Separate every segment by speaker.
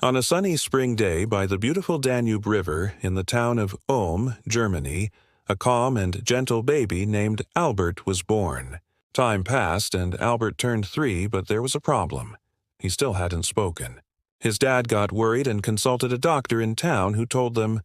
Speaker 1: On a sunny spring day by the beautiful Danube River in the town of Ulm, Germany, a calm and gentle baby named Albert was born. Time passed and Albert turned 3, but there was a problem. He still hadn't spoken. His dad got worried and consulted a doctor in town who told them,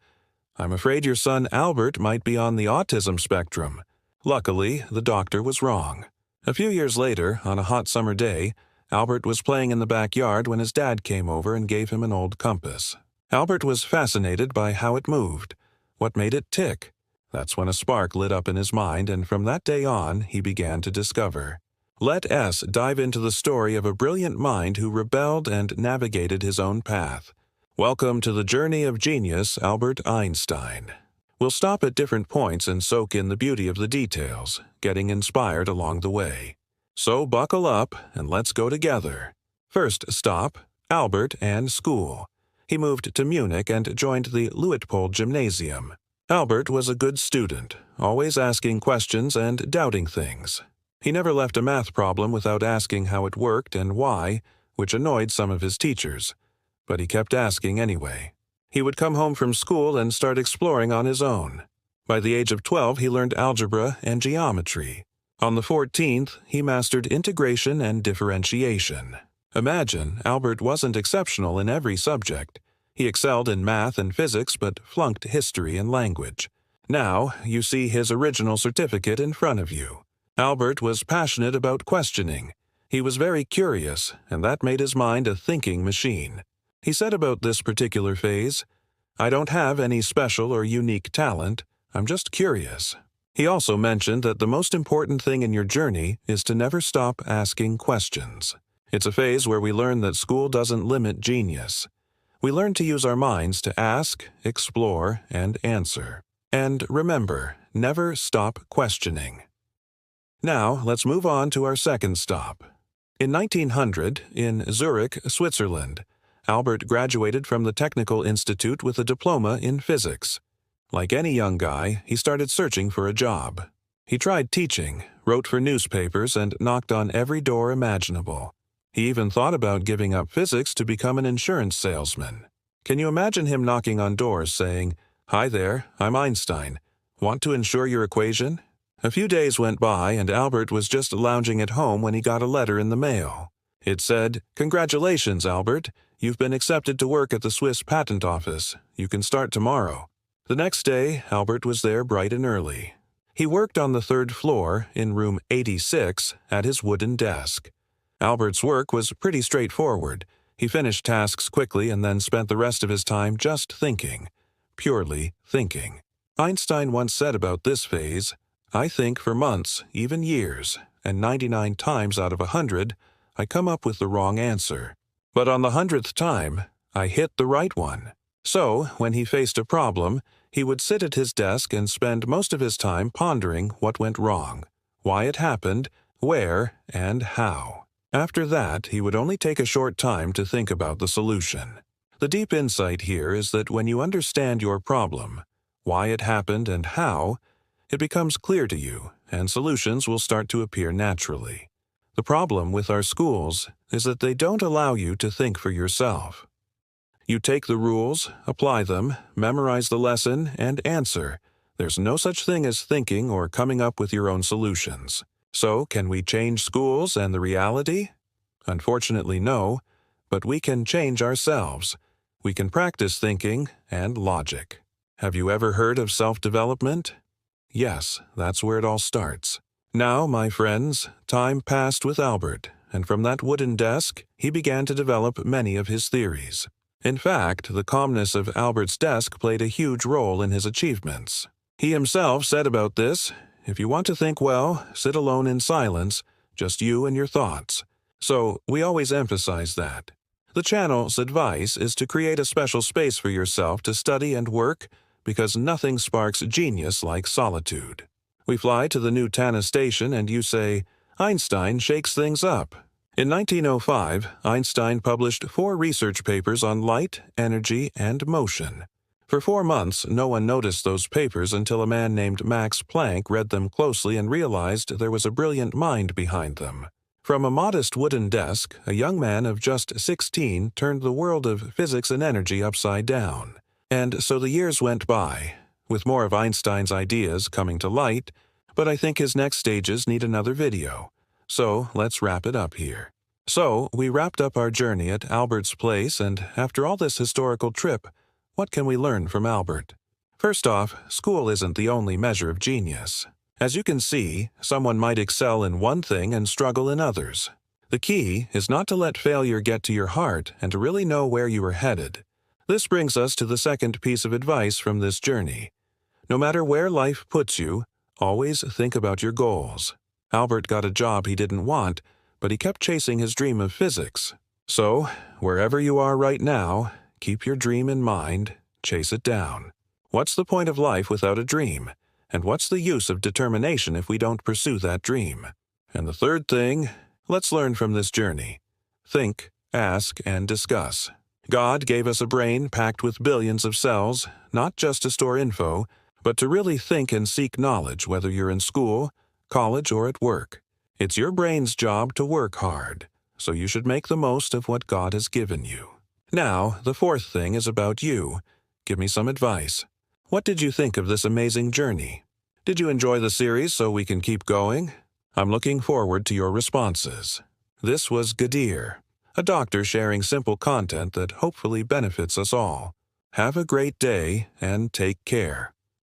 Speaker 1: "I'm afraid your son Albert might be on the autism spectrum." Luckily, the doctor was wrong. A few years later, on a hot summer day, Albert was playing in the backyard when his dad came over and gave him an old compass. Albert was fascinated by how it moved. What made it tick? That's when a spark lit up in his mind, and from that day on, he began to discover. Let us dive into the story of a brilliant mind who rebelled and navigated his own path. Welcome to the journey of genius, Albert Einstein. We'll stop at different points and soak in the beauty of the details, getting inspired along the way. So buckle up and let's go together. First stop, Albert and school. He moved to Munich and joined the Luitpold Gymnasium. Albert was a good student, always asking questions and doubting things. He never left a math problem without asking how it worked and why, which annoyed some of his teachers. But he kept asking anyway. He would come home from school and start exploring on his own. By the age of 12, he learned algebra and geometry. On the 14th, he mastered integration and differentiation. Imagine, Albert wasn't exceptional in every subject. He excelled in math and physics but flunked history and language. Now, you see his original certificate in front of you. Albert was passionate about questioning. He was very curious, and that made his mind a thinking machine. He said about this particular phase, "I don't have any special or unique talent. I'm just curious." He also mentioned that the most important thing in your journey is to never stop asking questions. It's a phase where we learn that school doesn't limit genius. We learn to use our minds to ask, explore, and answer. And remember, never stop questioning. Now, let's move on to our second stop. In 1900, in Zurich, Switzerland, Albert graduated from the Technical Institute with a diploma in physics. Like any young guy, he started searching for a job. He tried teaching, wrote for newspapers, and knocked on every door imaginable. He even thought about giving up physics to become an insurance salesman. Can you imagine him knocking on doors saying, "Hi there, I'm Einstein. Want to insure your equation?" A few days went by and Albert was just lounging at home when he got a letter in the mail. It said, "Congratulations, Albert. You've been accepted to work at the Swiss Patent Office. You can start tomorrow." The next day, Albert was there bright and early. He worked on the 3rd floor, in room 86, at his wooden desk. Albert's work was pretty straightforward. He finished tasks quickly and then spent the rest of his time just thinking. Purely thinking. Einstein once said about this phase, "I think for months, even years, and 99 times out of 100, I come up with the wrong answer. But on the 100th time, I hit the right one." So, when he faced a problem, he would sit at his desk and spend most of his time pondering what went wrong, why it happened, where, and how. After that, he would only take a short time to think about the solution. The deep insight here is that when you understand your problem, why it happened and how, it becomes clear to you, and solutions will start to appear naturally. The problem with our schools is that they don't allow you to think for yourself. You take the rules, apply them, memorize the lesson, and answer. There's no such thing as thinking or coming up with your own solutions. So, can we change schools and the reality? Unfortunately, no, but we can change ourselves. We can practice thinking and logic. Have you ever heard of self-development? Yes, that's where it all starts. Now, my friends, time passed with Albert, and from that wooden desk, he began to develop many of his theories. In fact, the calmness of Albert's desk played a huge role in his achievements. He himself said about this, "If you want to think well, sit alone in silence, just you and your thoughts." So, we always emphasize that. The channel's advice is to create a special space for yourself to study and work, because nothing sparks genius like solitude. We fly to the new Tana station and you say, "Einstein shakes things up." In 1905, Einstein published 4 research papers on light, energy, and motion. For 4 months, no one noticed those papers until a man named Max Planck read them closely and realized there was a brilliant mind behind them. From a modest wooden desk, a young man of just 16 turned the world of physics and energy upside down. And so the years went by, with more of Einstein's ideas coming to light, but I think his next stages need another video. So let's wrap it up here. So we wrapped up our journey at Albert's place, and after all this historical trip, what can we learn from Albert? First off, school isn't the only measure of genius. As you can see, someone might excel in one thing and struggle in others. The key is not to let failure get to your heart and to really know where you are headed. This brings us to the second piece of advice from this journey. No matter where life puts you, always think about your goals. Albert got a job he didn't want, but he kept chasing his dream of physics. So, wherever you are right now, keep your dream in mind, chase it down. What's the point of life without a dream? And what's the use of determination if we don't pursue that dream? And the third thing, let's learn from this journey. Think, ask, and discuss. God gave us a brain packed with billions of cells, not just to store info, but to really think and seek knowledge whether you're in school, college, or at work. It's your brain's job to work hard, so you should make the most of what God has given you. Now, the fourth thing is about you. Give me some advice. What did you think of this amazing journey? Did you enjoy the series so we can keep going? I'm looking forward to your responses. This was Gadir, a doctor sharing simple content that hopefully benefits us all. Have a great day and take care.